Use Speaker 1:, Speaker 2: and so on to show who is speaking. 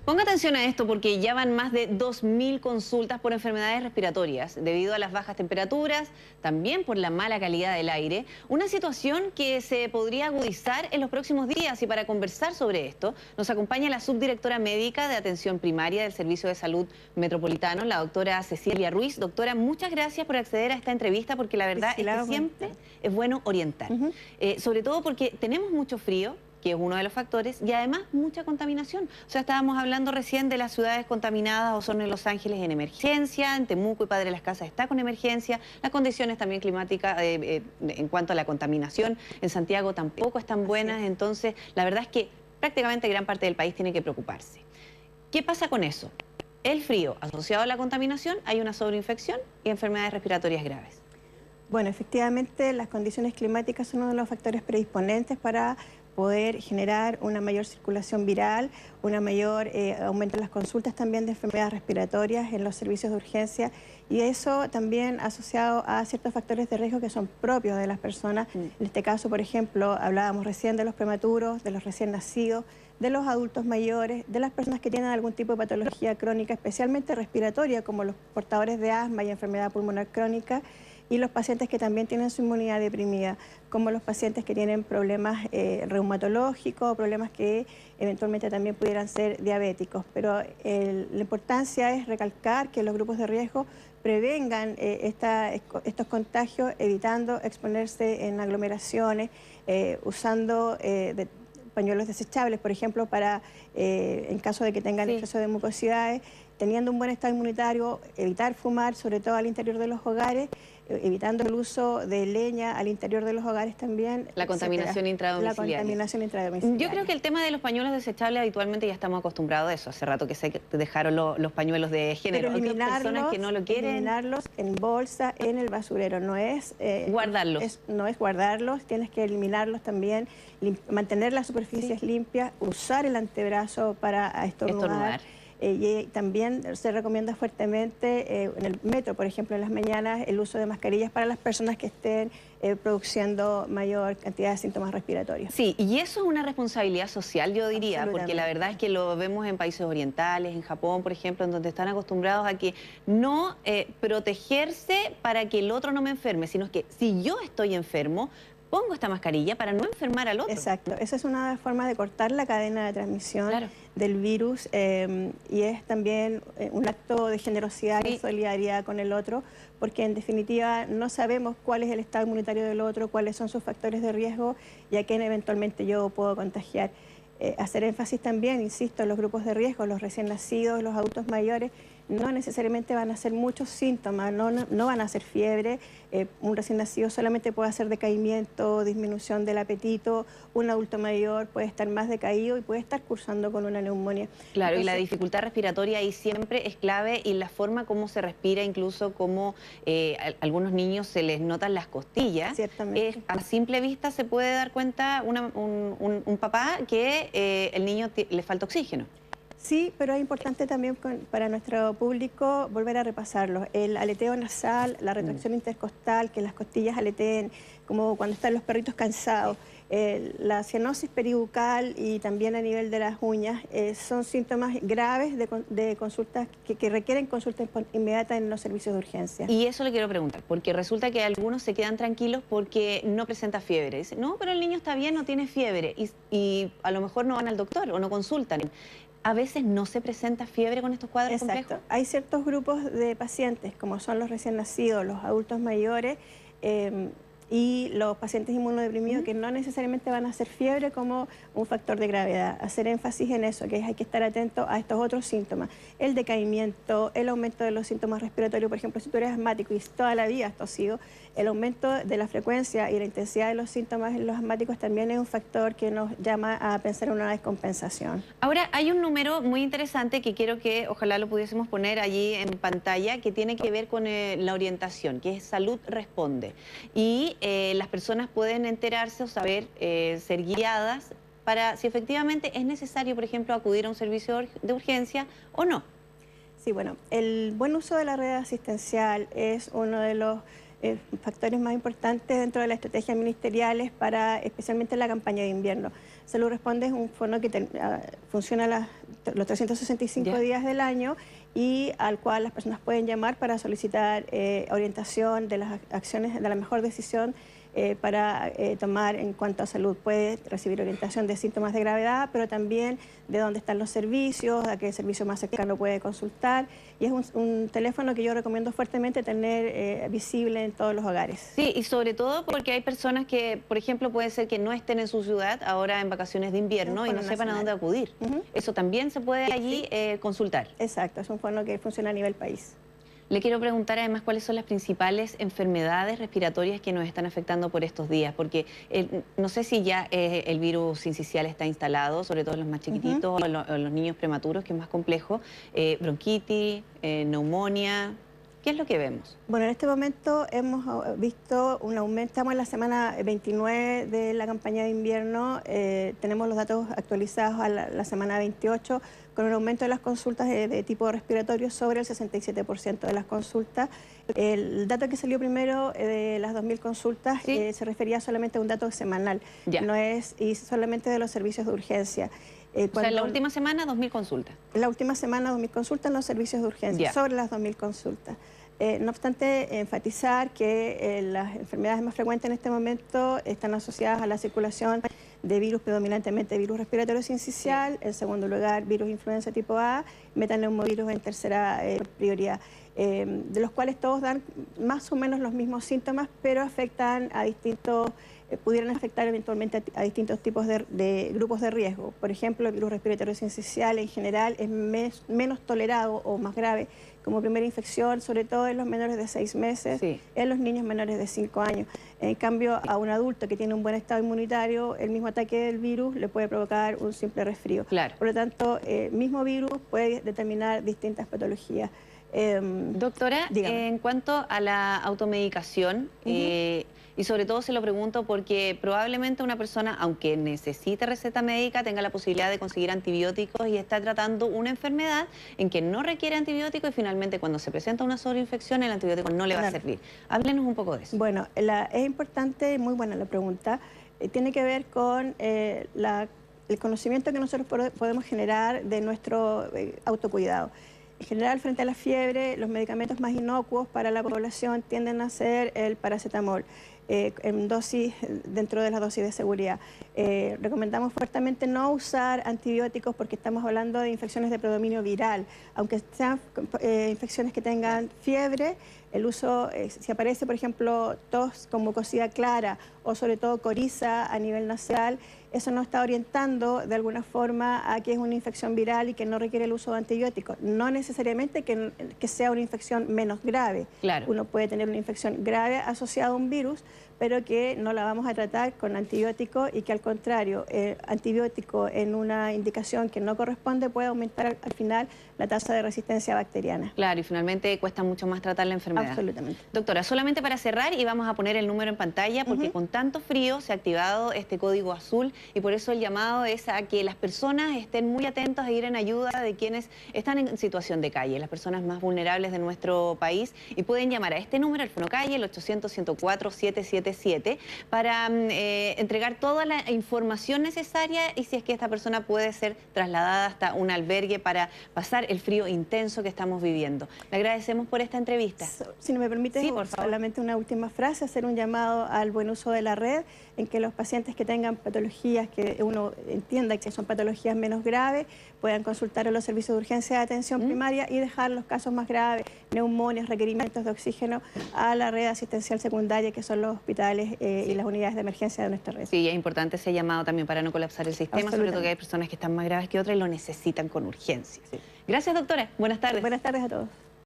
Speaker 1: Ponga atención a esto porque ya van más de 2.000 consultas por enfermedades respiratorias debido a las bajas temperaturas, también por la mala calidad del aire, una situación que se podría agudizar en los próximos días. Y para conversar sobre esto nos acompaña la subdirectora médica de atención primaria del Servicio de Salud Metropolitano, la doctora Cecilia Ruiz. Doctora, muchas gracias por acceder a esta entrevista porque la verdad es que siempre es bueno orientar, sobre todo porque tenemos mucho frío, que es uno de los factores, y además mucha contaminación. O sea, estábamos hablando recién de las ciudades contaminadas, Osorno y Los Ángeles en emergencia, en Temuco y Padre Las Casas está con emergencia, las condiciones también climáticas en cuanto a la contaminación en Santiago tampoco están buenas, entonces la verdad es que prácticamente gran parte del país tiene que preocuparse. ¿Qué pasa con eso? El frío asociado a la contaminación, hay una sobreinfección y enfermedades respiratorias graves.
Speaker 2: Bueno, efectivamente las condiciones climáticas son uno de los factores predisponentes para poder generar una mayor circulación viral, una mayor aumento en las consultas también de enfermedades respiratorias en los servicios de urgencia, y eso también asociado a ciertos factores de riesgo que son propios de las personas. En este caso, por ejemplo, hablábamos recién de los prematuros, de los recién nacidos, de los adultos mayores, de las personas que tienen algún tipo de patología crónica, especialmente respiratoria, como los portadores de asma y enfermedad pulmonar crónica, y los pacientes que también tienen su inmunidad deprimida, como los pacientes que tienen problemas reumatológicos, problemas que eventualmente también pudieran ser diabéticos. Pero la importancia es recalcar que los grupos de riesgo prevengan estos contagios, evitando exponerse en aglomeraciones, usando pañuelos desechables, por ejemplo, para en caso de que tengan exceso de mucosidades, teniendo un buen estado inmunitario, evitar fumar, sobre todo al interior de los hogares, evitando el uso de leña al interior de los hogares también.
Speaker 1: La contaminación intradomiciliaria.
Speaker 2: La contaminación intradomiciliaria.
Speaker 1: Yo creo que el tema de los pañuelos desechables habitualmente ya estamos acostumbrados a eso. Hace rato que se dejaron los pañuelos de género.
Speaker 2: Pero eliminarlos,
Speaker 1: personas que no lo quieren,
Speaker 2: eliminarlos en bolsa, en el basurero, no es
Speaker 1: guardarlos.
Speaker 2: No es guardarlos, tienes que eliminarlos también, mantener las superficies limpias, usar el antebrazo para estornudar. Y también se recomienda fuertemente en el metro, por ejemplo, en las mañanas, el uso de mascarillas para las personas que estén produciendo mayor cantidad de síntomas respiratorios.
Speaker 1: Sí, y eso es una responsabilidad social, yo diría, porque la verdad es que lo vemos en países orientales, en Japón, por ejemplo, en donde están acostumbrados a que no protegerse para que el otro no me enferme, sino que si yo estoy enfermo, pongo esta mascarilla para no enfermar al otro.
Speaker 2: Exacto, esa es una forma de cortar la cadena de transmisión del virus y es también un acto de generosidad y solidaridad con el otro, porque en definitiva no sabemos cuál es el estado inmunitario del otro, cuáles son sus factores de riesgo y a quién eventualmente yo puedo contagiar. Hacer énfasis también, insisto, en los grupos de riesgo, los recién nacidos, los adultos mayores, no necesariamente van a ser muchos síntomas, no van a ser fiebre. Un recién nacido solamente puede hacer decaimiento, disminución del apetito. Un adulto mayor puede estar más decaído y puede estar cursando con una neumonía.
Speaker 1: Claro, entonces, y la dificultad respiratoria ahí siempre es clave, y la forma como se respira, incluso como a algunos niños se les notan las costillas.
Speaker 2: Ciertamente.
Speaker 1: A simple vista se puede dar cuenta un papá que el niño le falta oxígeno.
Speaker 2: Sí, pero es importante también para nuestro público volver a repasarlos. El aleteo nasal, la retracción intercostal, que las costillas aleteen, como cuando están los perritos cansados, la cianosis peribucal y también a nivel de las uñas, son síntomas graves de consultas que requieren consulta inmediata en los servicios de urgencia.
Speaker 1: Y eso le quiero preguntar, porque resulta que algunos se quedan tranquilos porque no presenta fiebre. Dicen, no, pero el niño está bien, no tiene fiebre, y a lo mejor no van al doctor o no consultan. A veces no se presenta fiebre con estos cuadros complejos.
Speaker 2: Hay ciertos grupos de pacientes, como son los recién nacidos, los adultos mayores y los pacientes inmunodeprimidos, que no necesariamente van a hacer fiebre como un factor de gravedad. Hacer énfasis en eso, que hay que estar atento a estos otros síntomas. El decaimiento, el aumento de los síntomas respiratorios. Por ejemplo, si tú eres asmático y toda la vida has tosido, el aumento de la frecuencia y la intensidad de los síntomas en los asmáticos también es un factor que nos llama a pensar en una descompensación.
Speaker 1: Ahora, hay un número muy interesante que quiero que ojalá lo pudiésemos poner allí en pantalla, que tiene que ver con la orientación, que es Salud Responde. Y las personas pueden enterarse o saber, ser guiadas para si efectivamente es necesario, por ejemplo, acudir a un servicio de urgencia o no.
Speaker 2: Sí, bueno, el buen uso de la red asistencial es uno de los factores más importantes dentro de las estrategias ministeriales para especialmente la campaña de invierno. Salud Responde es un fondo que funciona los 365
Speaker 1: Ya.
Speaker 2: días del año y al cual las personas pueden llamar para solicitar orientación de las acciones, de la mejor decisión para tomar en cuanto a salud. Puede recibir orientación de síntomas de gravedad, pero también de dónde están los servicios, a qué servicio más cercano puede consultar. Y es un teléfono que yo recomiendo fuertemente tener visible en todos los hogares.
Speaker 1: Sí, y sobre todo porque hay personas que, por ejemplo, puede ser que no estén en su ciudad ahora en vacaciones de invierno y no sepan a dónde acudir. Eso también se puede allí consultar.
Speaker 2: Exacto, es un fondo que funciona a nivel país.
Speaker 1: Le quiero preguntar además cuáles son las principales enfermedades respiratorias que nos están afectando por estos días, porque no sé si ya el virus sincicial está instalado, sobre todo en los más chiquititos, o los niños prematuros, que es más complejo, bronquitis, neumonía. ¿Qué es lo que vemos?
Speaker 2: Bueno, en este momento hemos visto un aumento, estamos en la semana 29 de la campaña de invierno, tenemos los datos actualizados a la semana 28, con un aumento de las consultas de tipo respiratorio sobre el 67% de las consultas. El dato que salió primero de las 2.000 consultas
Speaker 1: ¿Sí?
Speaker 2: Se refería solamente a un dato semanal,
Speaker 1: Ya.
Speaker 2: no es y solamente de los servicios de urgencia.
Speaker 1: O sea, en la última semana, 2.000 consultas.
Speaker 2: La última semana, 2.000 consultas en los servicios de urgencia,
Speaker 1: Ya.
Speaker 2: sobre las 2.000 consultas. No obstante, enfatizar que las enfermedades más frecuentes en este momento están asociadas a la circulación de virus, predominantemente virus respiratorio sincicial, en segundo lugar virus influenza tipo A, metaneumovirus en tercera prioridad, de los cuales todos dan más o menos los mismos síntomas, pero afectan a distintos, pudieran afectar eventualmente a distintos tipos de grupos de riesgo. Por ejemplo, el virus respiratorio sincicial en general es menos tolerado o más grave como primera infección, sobre todo en los menores de 6 meses,
Speaker 1: Sí.
Speaker 2: en los niños menores de 5 años. En cambio, a un adulto que tiene un buen estado inmunitario, el mismo ataque del virus le puede provocar un simple resfrío.
Speaker 1: Claro.
Speaker 2: Por lo tanto, el mismo virus puede determinar distintas patologías.
Speaker 1: Doctora,
Speaker 2: Dígame.
Speaker 1: en cuanto a la automedicación, y sobre todo se lo pregunto porque probablemente una persona, aunque necesite receta médica, tenga la posibilidad de conseguir antibióticos y está tratando una enfermedad en que no requiere antibiótico y finalmente cuando se presenta una sobreinfección el antibiótico no le va a servir. Háblenos un poco de eso.
Speaker 2: Bueno, es importante, muy buena la pregunta, tiene que ver con el conocimiento que nosotros podemos generar de nuestro autocuidado. En general, frente a la fiebre, los medicamentos más inocuos para la población tienden a ser el paracetamol, en dosis, dentro de las dosis de seguridad. Recomendamos fuertemente no usar antibióticos porque estamos hablando de infecciones de predominio viral. Aunque sean infecciones que tengan fiebre, el uso, si aparece, por ejemplo, tos con mucosidad clara o sobre todo coriza a nivel nasal, eso nos está orientando de alguna forma a que es una infección viral y que no requiere el uso de antibióticos. No necesariamente que sea una infección menos grave.
Speaker 1: Claro.
Speaker 2: Uno puede tener una infección grave asociada a un virus, pero que no la vamos a tratar con antibiótico y que al contrario, antibiótico en una indicación que no corresponde puede aumentar al final la tasa de resistencia bacteriana.
Speaker 1: Claro, y finalmente cuesta mucho más tratar la enfermedad.
Speaker 2: Absolutamente.
Speaker 1: Doctora, solamente para cerrar y vamos a poner el número en pantalla porque con tanto frío se ha activado este código azul y por eso el llamado es a que las personas estén muy atentas a ir en ayuda de quienes están en situación de calle, las personas más vulnerables de nuestro país y pueden llamar a este número, el Fonocalle, el 800-104-777 para entregar toda la información necesaria y si es que esta persona puede ser trasladada hasta un albergue para pasar el frío intenso que estamos viviendo. Le agradecemos por esta entrevista.
Speaker 2: Si no me permite,
Speaker 1: Sí, por favor.
Speaker 2: solamente una última frase, hacer un llamado al buen uso de la red, en que los pacientes que tengan patologías que uno entienda que son patologías menos graves, puedan consultar a los servicios de urgencia de atención primaria y dejar los casos más graves, neumonias, requerimientos de oxígeno, a la red asistencial secundaria, que son los hospitales y las unidades de emergencia de nuestra red.
Speaker 1: Sí, es importante ese llamado también para no colapsar el sistema, sobre todo que hay personas que están más graves que otras y lo necesitan con urgencia.
Speaker 2: Sí.
Speaker 1: Gracias, doctora. Buenas tardes.
Speaker 2: Buenas tardes a todos.